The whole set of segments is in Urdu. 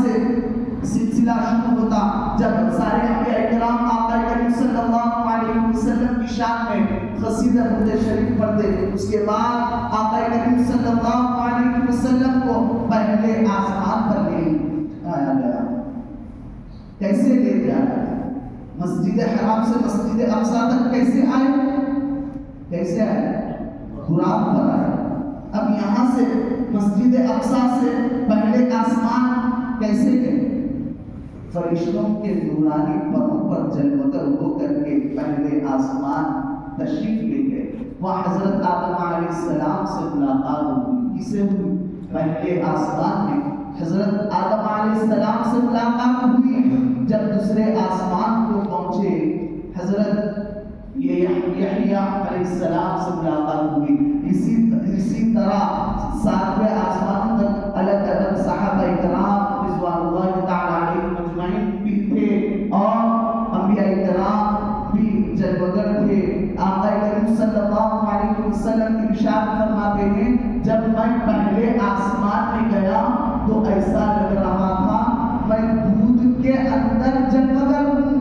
سے سلسلہ شروع ہوتا جب سارے انبیاء کرام آقا کریم صلی اللہ علیہ وسلم کی شان میں قصیدہ درود شریف پڑھتے. اس کے بعد آقا کریم صلی اللہ علیہ وسلم کو پہلے آسمان پر لے آیا گیا. کیسے لے جایا گیا؟ مسجد حرام سے مسجد اقصی تک کیسے آئے؟ کیسے آئے؟ براق پر آئے. اب یہاں سے مسجد اقصی سے پہلے آسمان کیسے گئے؟ فرشتوں کے نورانی پروں پر جلوگر ہو کر کے پہلے آسمان تشریف لے گئے. وہاں حضرت آدم علیہ السلام سے ملاقات ہوئی. کسے ہوئی؟ پہلے آسمان میں حضرت آدم علیہ السلام سے ملاقات ہوئی. جب دوسرے آسمان کو پہنچے حضرت یحییٰ علیہ السلام سے ملاقات ہوئی. اسی طرح ساتویں آسمان تک الگ الگ صحابہ کرام رضوان اللہ تعالی علیہم اجمعین بھی تھے اور انبیاء کرام بھی جلوگر تھے. آقا کریم صلی اللہ علیہ وسلم ارشاد فرماتے ہیں جب میں پہلے آسمان میں گیا تو ایسا لگ رہا تھا میں دودھ کے اندر جلوگر ہوں.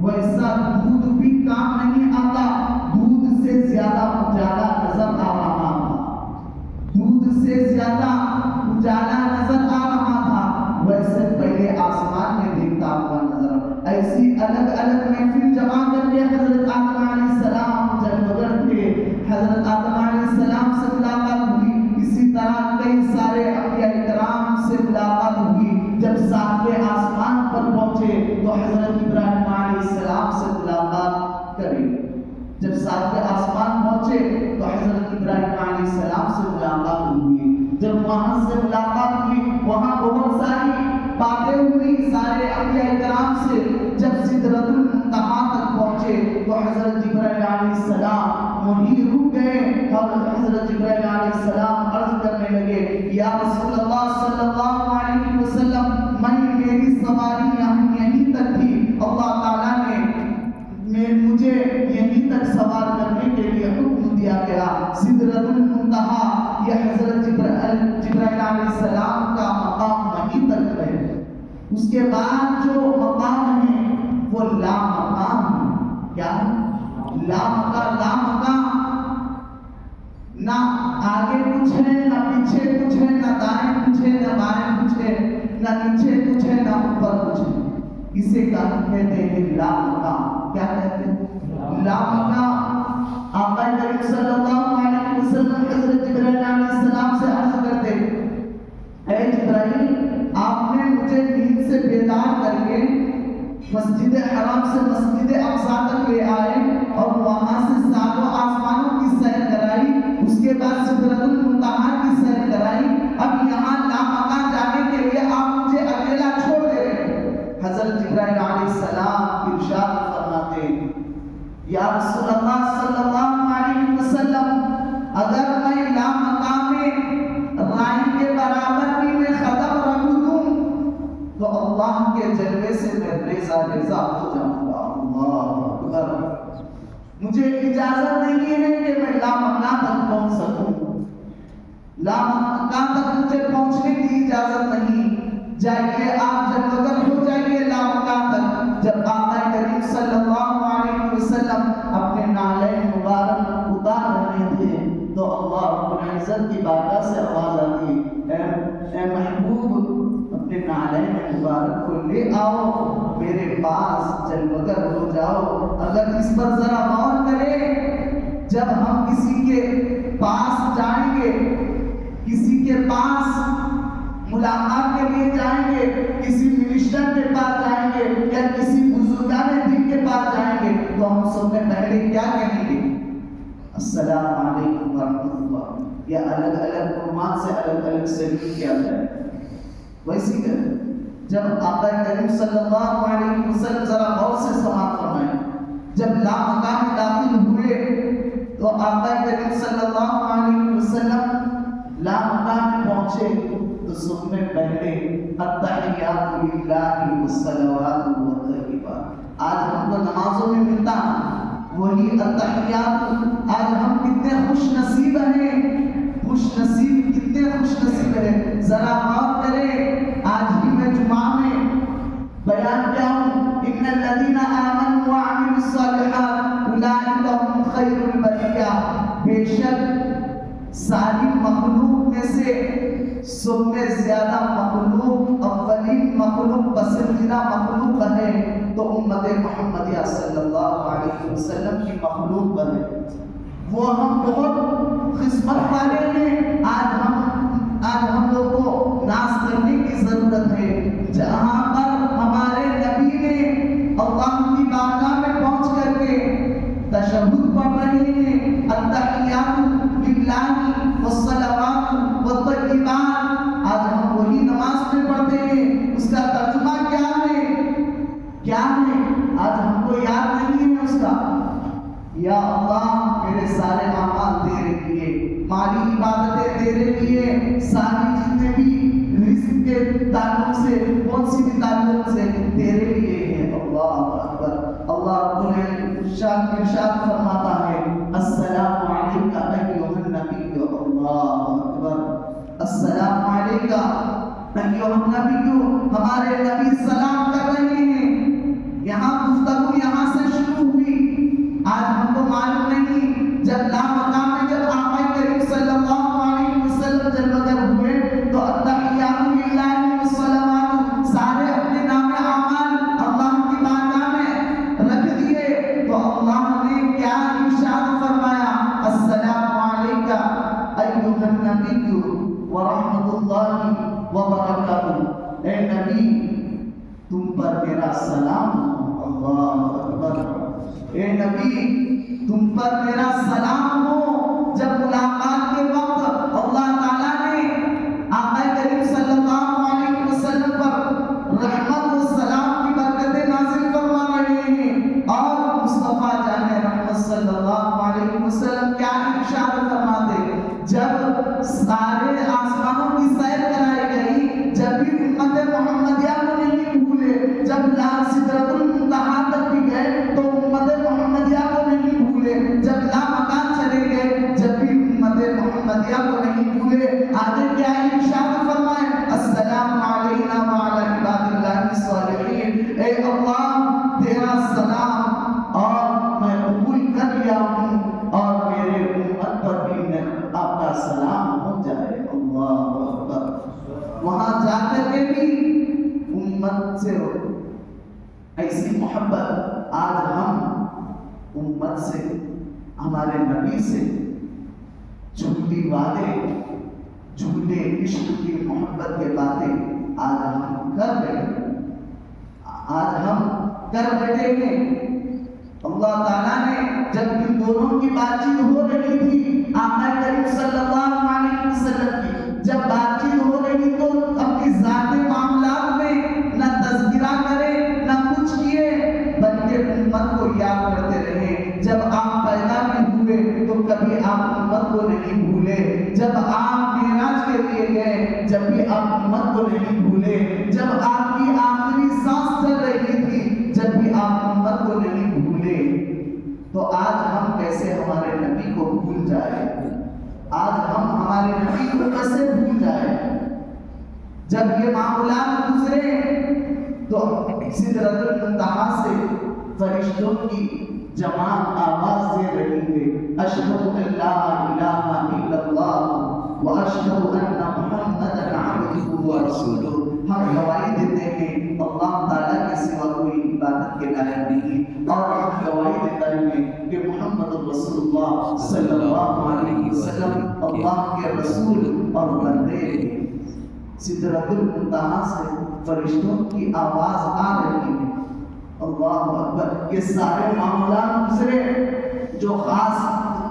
ویسا دودھ بھی کام نہیں آتا. دودھ سے زیادہ اجالا نظر آ رہا تھا. دودھ سے زیادہ اجالا نظر آ رہا تھا. ویسے پہلے آسمان میں دیکھتا ہوا نظر. ایسی الگ الگ محفل جمع کر کے حضرت آدم علیہ السلام جلوگر تھے. حضرت آدم علیہ السلام سے ملاقات ہوئی. اسی طرح کئی سارے انبیاء کرام سے ملاقات ہوئی. جب ساتویں آسمان پر پہنچے تو حضرت ابراہیم علیہ السلام سے ملاقات کری. جب ساتویں آسمان پہنچے تو حضرت ابراہیم علیہ السلام سے ملاقات ہوئی. جب وہاں سے ملاقات ہوئی وہاں بہت ساری باتیں ہوئی سارے انبیاء کرام سے. جب سدرۃ المنتہا تک پہنچے تو حضرت جبرائیل علیہ السلام وہیں رک گئے اور حضرت جبرائیل علیہ السلام عرض کرنے لگے یا رسول اللہ صلی اللہ علیہ وسلم میری سواری یہیں تک تھی. اللہ تعالیٰ نے مجھے یہیں تک سوار کرنے کے لیے حکم دیا گیا. سدرۃ المنتہا یہ حضرت جبرائیل علیہ السلام کا مقام وہیں تک ہے. اس کے بعد جو مقام ہے وہ لا مقام ہے. کیا ہے؟ لا مقام. نہ آگے کچھ ہے نہ پیچھے کچھ ہے نہ دائیں کچھ ہے نہ بائیں کچھ ہے نہ نیچے کچھ ہے نہ اوپر کچھ ہے. اسے کہتے ہیں لا مقام. کیا کہتے ہیں؟ لا مقام. آقا کریم صلی اللہ علیہ وسلم حضرت جبرائیل علیہ السلام سے عرض کرتے اے جبرائیل آپ نے مجھے نیند سے بیدار کر کے مسجد حرام سے مسجد اقصی تک لے آئے اور وہاں سے ساتوں آسمانوں کی سیر کرائی. اس کے بعد سدرۃ المنتہا کی سیر کرائی. اب یہاں لا مقام جانے کے لیے آپ مجھے اکیلا چھوڑ دے رہے. حضرت جبرائیل علیہ السلام ارشاد فرماتے ہیں یا رسول اللہ صلی اللہ علیہ وسلم اگر میں لا مقام میں رائی کے برابر بھی میں قدم رکھ دوں تو اللہ کے جلوے سے میں ریزہ ہو جاؤں گا. اللہ اکبر. مجھے اجازت نہیں ہے کہ میں لا مقام تک پہنچ سکوں. لا مقام تک مجھے پہنچنے کی اجازت نہیں. جائیے آپ جلوگر ہو جائیے لا مقام تک. جب آقا کریم صلی اللہ علیہ وسلم اپنے نعلین مبارک اتار رہے تھے تو اللہ رب العزت کی بارگاہ سے آواز آتی اے محبوب اپنے نعلین مبارک کو لے آؤ میرے پاس جلوگر ہو جاؤ. اگر اس پر ذرا غور کرے جب ہم کسی کے پاس جائیں گے کسی کے پاس ملاقات کے لیے جائیں گے کسی منسٹر کے پاس جائیں گے یا کسی بزرگان دین کے پاس جائیں گے تو ہم سب سے پہلے کیا کہیں گے؟ السلام علیکم ورحمۃ اللہ. یا الگ الگ عنوان سے الگ الگ سلام کیا جائے. ویسی کہ جب آقا کریم صلی اللہ علیہ وسلم ذرا غور سے سماعت فرمائیں جب لا مقام داخل ہوئے تو آقا کریم صلی اللہ علیہ وسلم لا مقام میں پہنچے تو سب میں پہلے التحیات للہ والصلوات والطیبات. آج ہم کو نمازوں میں ملتا وہی التحیات. آج ہم کتنے خوش نصیب ہیں. خوش نصیب کتنے خوش نصیب ہیں. ذرا غور کریں آج ہی میں الصالحات اولئک هم خیر البریہ، بے شک ساری مخلوق میں سے سب میں زیادہ مخلوق، اولین مخلوق، پسندیدہ مخلوق ہے تو امت محمدیہ صلی اللہ علیہ وسلم کی مخلوق بنے۔ وہ ہم بہت قسمت والے ہیں، آج ہم لوگ کو ناز کرنے کی ضرورت ہے، جہاں پر ہمارے نبی نے اللہ کی بارگاہ میں پہنچ کر کے تشہد پڑھ رہے ہیں، التحیات للہ والصلوات والطیبات، آج ہم وہی نماز میں پڑھتے ہیں، اس کا ترجمہ کیا ہے؟ آج ہم کو یاد نہیں ہے اس کا۔ یا اللہ میرے سارے اعمال تیرے لیے، مالی عبادتیں تیرے لیے، ساری جتنے بھی رزق کے تعلق سے، کون سی بھی تعلق سے تیرے لیے ہے۔ اللہ اکبر۔ اللہ رب العالمین ارشاد فرماتا ہے السلام علیکہ ایھا النبی، اللہ اکبر، السلام علیکہ ایھا النبی، ہمارے نبی سلام کر رہے ہیں۔ یہاں گفتگو یہاں سے شروع ہوئی۔ آج ہم کو معلوم نہیں، جب لامقام میں جب آقا کریم صلی اللہ علیہ وسلم جلوہ گر ہوئے تو التحیات للہ والصلوات سارے اپنے نام اعمال اللہ کی بارگاہ میں رکھ دیے، تو اللہ نے کیا ارشاد فرمایا؟ السلام علیکہ ایھا النبی ورحمۃ اللہ وبرکاتہ، اے نبی تم پر میرا سلام ہو۔ اللہ اکبر۔ اے نبی تم پر میرا سلام ہو۔ جب ملاقات کے وقت اللہ تعالیٰ نے آقا کریم صلی اللہ علیہ وسلم پر رحمت و سلام کی برکتیں نازل فرما رہے ہیں، اور مصطفیٰ جان رحمت صلی اللہ علیہ وسلم کیا ارشاد فرماتے؟ جب سارے آسمانوں کی سیر کرائی گئی، جب بھی امت محمدیہ کو نہیں بھولے، جب لال سدرۃ المنتہا تک بھی گئے تو امت محمدیہ کو نہیں بھولے، جب لامکان چلے گئے جب بھی امت محمدیہ کو نہیں بھولے۔ آگے کیا ارشاد فرمائے؟ السلام علینا وعلی عباد اللہ الصالحین، اے اللہ تیرا سلام اور میں قبول کر لیا ہوں، اور میرے امت پر بھی آپ کا سلام ہو جائے۔ اللہ اکبر۔ وہاں جا کر کے بھی امت سے ایسی محبت، آج ہم امت سے، ہمارے نبی سے جھوٹی وعدے، جھوٹے عشق کی محبت کے باتیں آج ہم کر رہے ہیں، آج ہم کر بیٹھے ہیں۔ اللہ تعالیٰ نے جب ان دونوں کی بات چیت ہو رہی تھی، آقا کریم صلی اللہ علیہ وسلم کی جب بات چیت ہو رہی تو اپنی ذاتی معاملات میں نہ تذکرہ کرے نہ کچھ کیے، بلکہ امت کو یاد کرتے رہے۔ جب آپ پیدا بھی ہوئے تو کبھی آپ امت کو نہیں بھولے، جب آپ معراج کے لیے گئے جب بھی آپ امت کو نہیں بھولے، جب آپ کی آخری سانس چل رہی تھی جب بھی آپ امت کو نہیں بھولے، تو آج ہم کیسے ہمارے نبی کو بھول جائیں؟ آج ہم ہمارے نبی کو کیسے بھول جائیں؟ جب یہ معاملات گزرے تو سدرۃ المنتہا سے فرشتوں کی جماعت آواز دے رہی ہے، اشہد ان لا الہ الا اللہ واشہد ان محمدا عبدہ ورسولہ۔ ہم گواہی دیتے ہیں اللہ تعالیٰ کے سوا کوئی عبادت کے لائق نہیں، اور ہم گواہی دیتے ہیں کہ محمد رسول اللہ صلی اللہ علیہ وسلم اللہ کے رسول اور بندے ہیں۔ سدرۃ المنتہا سے فرشتوں کی آواز آ رہی ہے۔ اللہ اکبر۔ یہ سارے معاملات گزرے جو خاص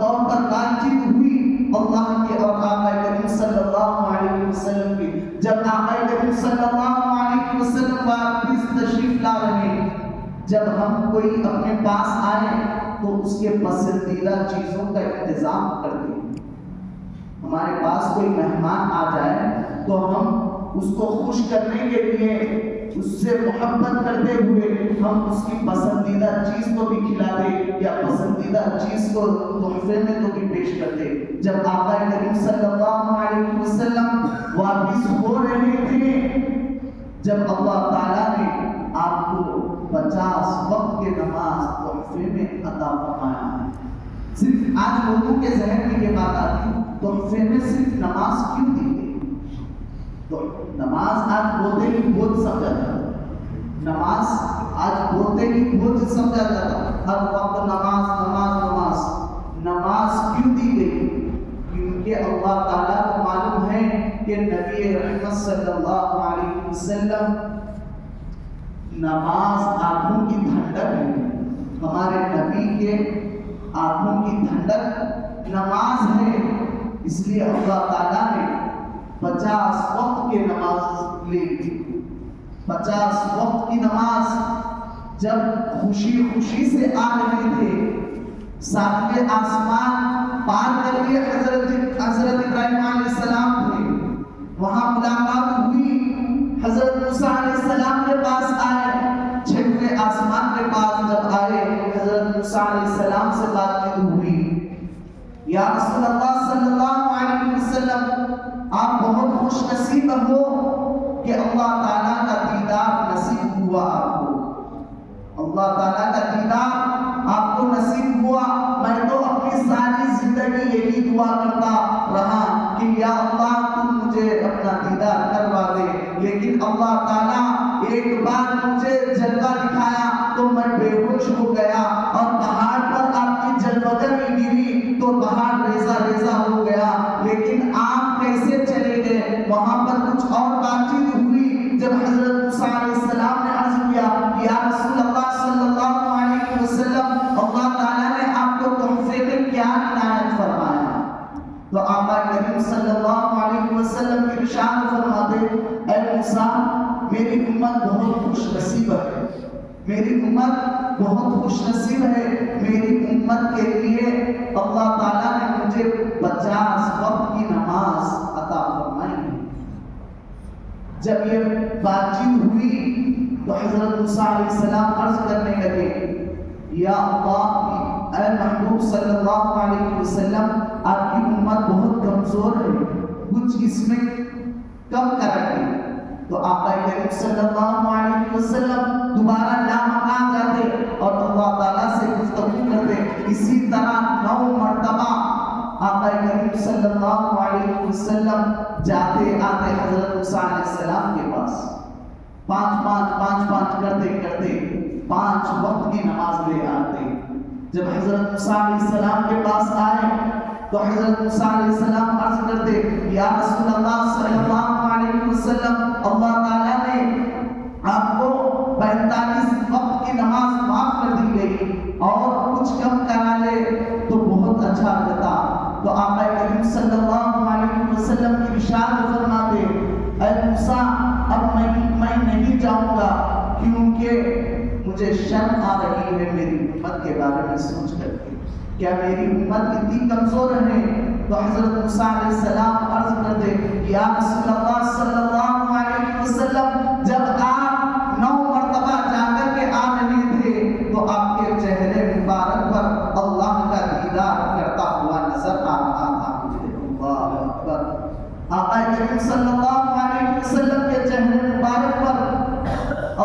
طور پر بات چیت ہوئی اللہ کے اور آقا کریم صلی اللہ علیہ وسلم کی، جب آقا کریم صلی اللہ علیہ وسلم واپس تشریف لا رہے ہیں، جب ہم کوئی اپنے پاس آئے تو اس کے پسندیدہ چیزوں کا انتظام کرتے ہیں۔ ہمارے پاس کوئی مہمان آ جائے تو ہم اس کو خوش کرنے کے لیے اس سے محبت کرتے ہوئے ہم اس کی پسندیدہ چیز کو بھی کھلا دیں یا پسندیدہ چیز کو تحفے میں تو بھی پیش کر دیں۔ جب آقا کریم صلی اللہ علیہ وسلم واپس ہو رہے تھے، جب اللہ تعالیٰ نے آپ کو 50 وقت کے نماز تحفے تحفے میں عطا فرمایا ہے۔ صرف آج لوگوں کے ذہن میں یہ بات آتی ہے تحفے میں صرف نماز کیوں دی گئی؟ تو نماز آج بولتے ہی بوجھ سمجھا جاتا ہے، نماز آج بولتے ہی بوجھ سمجھا جاتا ہے، ہر وقت نماز نماز نماز۔ نماز کیوں دی گئی؟ کیونکہ اللہ تعالیٰ کو معلوم ہے کہ نبی رحمت صلی اللہ علیہ وسلم نماز آنکھوں کی ٹھنڈک ہے، ہمارے نبی کے آنکھوں کی ٹھنڈک نماز ہے، اس لیے اللہ تعالیٰ نے 50 وقت کی نماز لی، 50 وقت کی نماز جب خوشی خوشی سے آ رہے تھے، ساتویں آسمان پار کر کے حضرت ابراہیم علیہ السلام تھے، وہاں ملاقات ہوئی، حضرت موسیٰ علیہ السلام کے پاس آئے، 6ویں آسمان کے پاس جب آئے حضرت موسیٰ علیہ السلام سے بات چیت ہوئی، یا رسول اللہ صلی اللہ علیہ وسلم آپ بہت خوش نصیب ہو کہ اللہ تعالیٰ کا دیدار نصیب ہوا آپ کو، اللہ تعالیٰ کا دیدار آپ کو نصیب ہوا۔ میں تو اپنی ساری زندگی یہی دعا کرتا رہا کہ یا اللہ تم مجھے اپنا دیدار کروا دے، لیکن اللہ تعالیٰ ایک بار مجھے جلوہ دکھایا تو میں بے ہوش ہو گیا، اور پہاڑ پر آپ کی جلوگری گری تو پہاڑ ریزہ ریزہ ہو گیا، لیکن آپ کیسے چلے گئے؟ وہاں پر کچھ اور بات چیت ہوئی، جب حضرت موسیٰ علیہ السلام نے عرض کیا یا رسول اللہ صلی اللہ علیہ وسلم اللہ تعالیٰ نے آپ کو تحفے میں کیا عنایت فرمایا؟ تو آقا کریم صلی اللہ علیہ وسلم ارشاد فرماتے اے موسیٰ میری امت بہت خوش نصیب ہے، میری امت بہت خوش نصیب ہے، میری امت کے لیے اللہ تعالیٰ نے مجھے 50 وقت کی نماز عطا فرمائی۔ جب یہ بات چیت ہوئی تو حضرت موسیٰ علیہ السلام عرض کرنے لگے یا اللہ اے محبوب صلی اللہ علیہ وسلم آپ کی امت بہت کمزور ہے، کچھ اس میں کم کریں۔ تو آقا کریم صلی اللہ علیہ وسلم دوبارہ لامکان جاتے اور اللہ تعالیٰ سے گفتگو کرتے، اسی طرح 9 مرتبہ آقا کریم صلی اللہ علیہ وسلم جاتے آتے حضرت موسیٰ علیہ السلام کے پاس، 5 کرتے کرتے 5 وقت کی نماز لے آتے۔ جب حضرت موسیٰ علیہ السلام کے پاس آئے تو حضرت موسیٰ علیہ السلام عرض کرتے یا رسول اللہ صلی اللہ علیہ وسلم اللہ تعالیٰ نے آپ کو 45 وقت کی نماز معاف کر دی گئی، اور کچھ کم کرا لے تو بہت اچھا کرتا۔ تو آقا کریم صلی اللہ علیہ وسلم ارشاد فرماتے اے موسیٰ اب میں نہیں جاؤں گا، کیونکہ مجھے شرم آ رہی ہے میری امت کے بارے میں سوچ کر کے، کیا میری امت اتنی کمزور ہے؟ تو حضرت موسیٰ علیہ السلام عرض کرتے یا رسول اللہ صلی اللہ علیہ وسلم جب آپ 9 مرتبہ جا کر کے آ رہے تھے تو آپ کے چہرے مبارک پر اللہ کا دیدار کرتا ہوا نظر آ رہا تھا مجھے۔ اللہ اکبر۔ آقا کریم صلی اللہ علیہ وسلم کے چہرے مبارک پر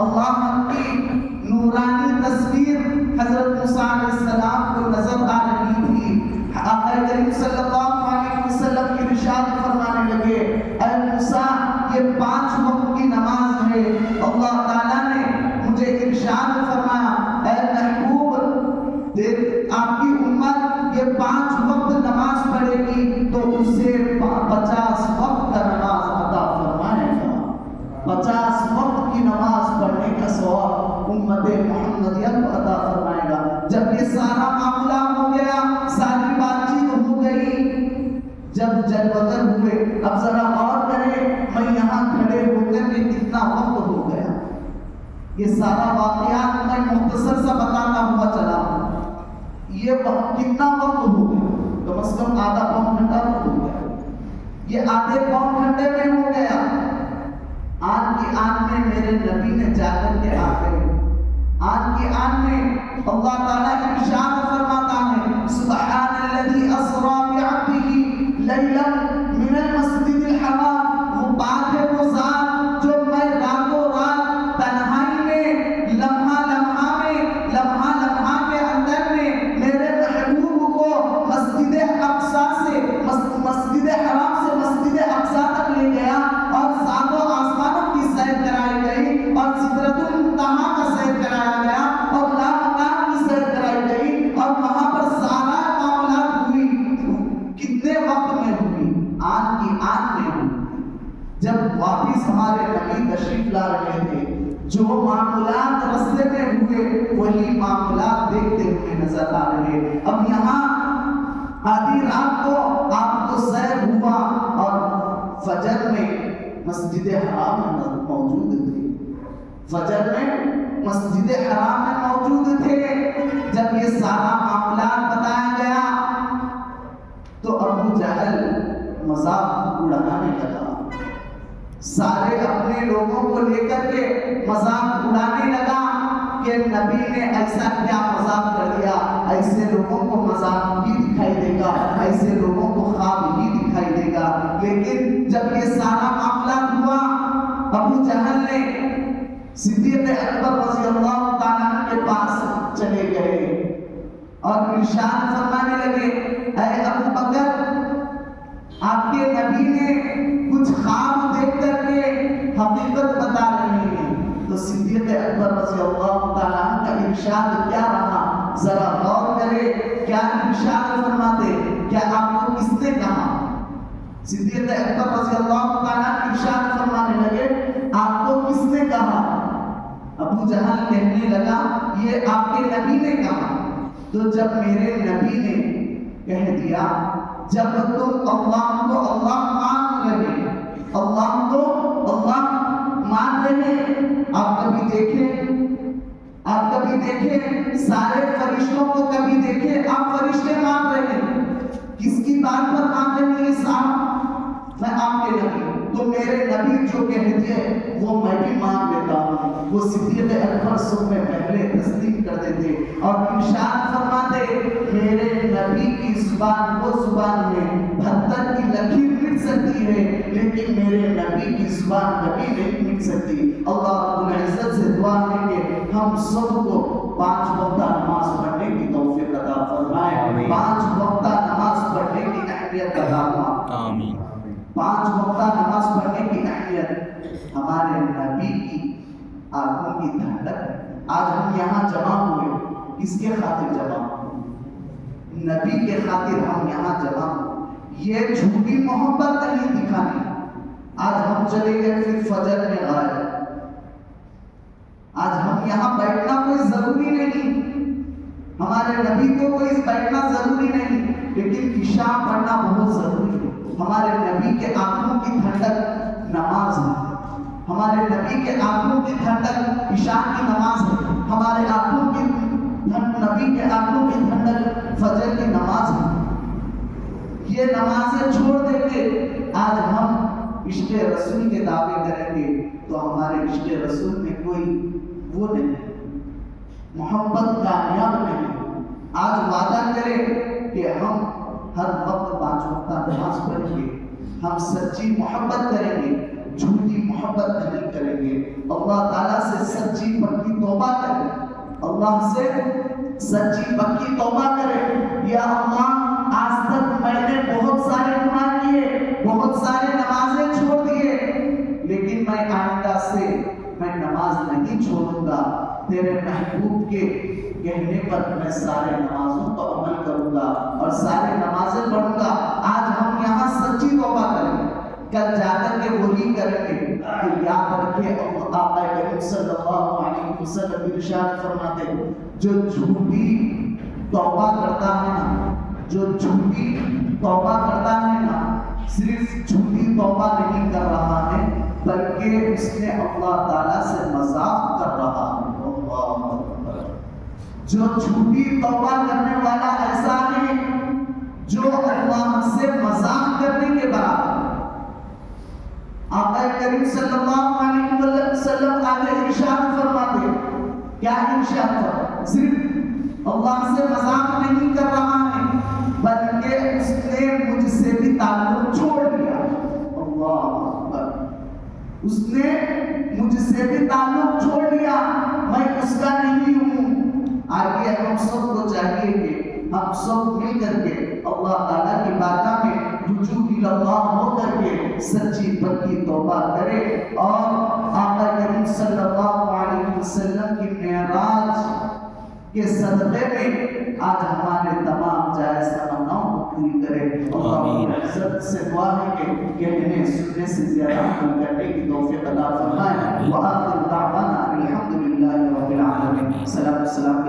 اللہ کی نورانی تصویر حضرت موسیٰ علیہ السلام کو نظر آ رہی تھی۔ آقا کریم صلی اللہ علیہ وسلم کی ارشاد فرمانے لگے اے موسیٰ یہ 5 وقت کی نماز ہے، اللہ تعالیٰ نے مجھے ارشاد فرمایا اے محبوب دیکھ آپ کی امت یہ 5 وقت نماز پڑھے گی تو اسے 50 وقت کا نماز عطا فرمائے گا، 50 وقت کی نماز پڑھنے کا ثواب امت محمدیہ کو عطا فرمائے گا۔ جب یہ سارا معاملہ ہو گیا، ساری بات چیت ہو گئی، جب جلوگر ہوئے اب ذرا غور کریں میں یہاں کھڑے ہو کر کے کتنا وقت ہو گیا، یہ سارا واقعات میں مختصر سا بتانا ہوا چلا ہوں، یہ کتنا وقت ہو گیا؟ کم از کم آدھا پون گھنٹہ ہو گیا، یہ آدھے پون گھنٹے میں ہو گیا۔ آن کی آن میں میرے نبی نے جا کر کے آ گئے، آن کی آن میں اللہ تعالیٰ ارشاد فرماتا ہے سبحان الذی اسری بعبدہ لیلا من المسجد الحرام، وہ پاک ہے وہ ذات جو میں راتوں رات تنہائی میں لمحہ لمحہ کے اندر واپس ہمارے نبی تشریف لا رہے تھے، جو معاملات رستے میں ہوئے وہی معاملات دیکھتے ہوئے نظر آ رہے۔ اب یہاں آدھی رات کو آپ کو سیر ہوا اور فجر میں مسجد حرام میں موجود تھے، فجر میں مسجد حرام میں موجود تھے۔ جب یہ سارا معاملات بتایا گیا تو ابو جہل مذاق اڑانے لگا، سارے اپنے لوگوں کو لے کر کے مذاق اڑانے لگا کہ نبی نے ایسا کیا مذاق کر دیا، ایسے لوگوں کو مذاق ہی دکھائی دے گا، ایسے لوگوں کو خواب ہی دکھائی دے گا۔ لیکن جب یہ سارا معاملات ہوا، ابو جہل نے صدیق اکبر رضی اللہ تعالیٰ عنہ کے پاس چلے گئے اور ارشاد فرمانے لگے، اے ابو بکر، آپ کے نبی نے کچھ خواب دیکھ کر کے حقیقت بتا رہے ہیں۔ تو صدیق اکبر رضی اللہ تعالیٰ عنہ کا ارشاد کیا رہا، ذرا غور کرے، کیا ارشاد فرماتے، کیا آپ کو کس نے کہا؟ صدیق اکبر رضی اللہ تعالیٰ عنہ ارشاد فرمانے لگے، آپ کو کس نے کہا؟ ابو جہل کہنے لگا، یہ آپ کے نبی نے کہا۔ تو جب میرے نبی نے کہہ دیا، جب تم اللہ کو اللہ مان رہے، اللہ کو اللہ مان رہے، آپ کبھی دیکھیں سارے فرشتوں کو کبھی دیکھیں، آپ فرشتے مان رہے ہیں، کس کی بات پر مان رہے ہیں صاحب؟ میں آپ کے نبی، تو میرے نبی جو کہہ دیے وہ میں بھی مان لیتا ہوں۔ وہ صدیق اکبر سب میں پہلے تصدیق کرتے تھے اور ارشاد فرماتے، میرے نبی کی زبان وہ زبان ہے، پتھر کی لکیر مٹ سکتی ہے لیکن میرے نبی کی زبان کبھی نہیں مٹ سکتی۔ اللہ رب العزت سے دعا ہے کہ ہم سب کو 5 وقتہ نماز پڑھنے کی توفیق عطا فرمائے، 5 وقتہ نماز پڑھنے کی اہمیت عطا فرمائے، آمین۔ 5 وقتہ نماز پڑھنے کی اہمیت ہمارے نبی کی آنکھوں کی ٹھنڈک۔ آج ہم یہاں جمع ہوئے، کس کے خاطر جمع ہوئے؟ نبی کے خاطر ہم یہاں جمع ہوئے۔ یہ جھوٹی محبت نہیں دکھانی۔ آج ہم چلے گئے پھر فجر میں غائب۔ آج ہم یہاں بیٹھنا کوئی ضروری نہیں، ہمارے نبی کو کوئی بیٹھنا ضروری نہیں، لیکن عشاء پڑھنا بہت ضروری ہے۔ ہمارے نبی کے آنکھوں کی ٹھنڈک نماز ہے، ہمارے نبی کے آنکھوں کی ٹھنڈک عشاء کی نماز ہے، ہمارے آنکھوں کی نبی کے آنکھوں کی ٹھنڈک فجر کی نماز ہے۔ یہ نمازیں چھوڑ دیں گے، آج ہم عشق رسول کے دعوے کریں گے تو ہمارے عشق رسول میں کوئی وہ نہیں، محبت کامیاب نہیں۔ آج وعدہ کریں کہ ہم ہر وقت 5 وقتہ نماز پڑھیں گے، ہم سچی محبت کریں گے، جھوٹی محبت نہیں کریں گے، اللہ تعالیٰ سے سچی پکی توبہ کریں، اللہ سے سچی پکی توبہ کریں۔ یا اللہ، آج تک میں نے بہت سارے گناہ کیے، بہت سارے نمازیں چھوڑ دیے، لیکن میں آئندہ سے میں نماز نہیں چھوڑوں گا، تیرے محبوب کے کہنے پر میں سارے نمازوں پر عمل کروں گا اور سارے نمازیں پڑھوں گا۔ آج ہم یہاں سچی توبہ کریں، کل جا کر کے وہی کریں گے۔ تو یاد رکھے، آقا کریم صلی اللہ علیہ وسلم ارشاد فرماتے، جو جھوٹی توبہ کرتا ہے نا، جو جھوٹی توبہ کرتا ہے نا، صرف جھوٹی توبہ نہیں کر رہا ہے بلکہ اس نے اللہ تعالیٰ سے مذاق کر رہا ہے۔ جو جھوٹی توبہ کرنے والا ایسا ہے جو اللہ سے مذاق کرنے کے برابر۔ آقا کریم صلی اللہ علیہ وسلم آگے ارشاد فرماتے، کیا ارشاد فرماتے؟ صرف اللہ سے مذاق نہیں کر رہا ہے بلکہ اس نے مجھ سے بھی تعلق چھوڑ دیا۔ اللہ اکبر، اس نے مجھ سے بھی تعلق چھوڑ دیا، میں اس کا نہیں ہوں۔ آگے ہم سب کو چاہیے کہ ہم سب مل کر کے اللہ تعالیٰ کی بارگاہ میں رجوع اللہ ہو کر کے سچی پکی توبہ کرے اور آقا کریم صلی اللہ علیہ وسلم کی معراج کے صدقے میں آج ہمارے تمام جائز تمناؤں پوری کرے. اللہ عزت سے دعا ہے کہ ہمیں سننے سے زیادہ عمل کرنے کی توفیق عطا فرمائے. وآخر دعوانا الحمدللہ رب العالمین. سلام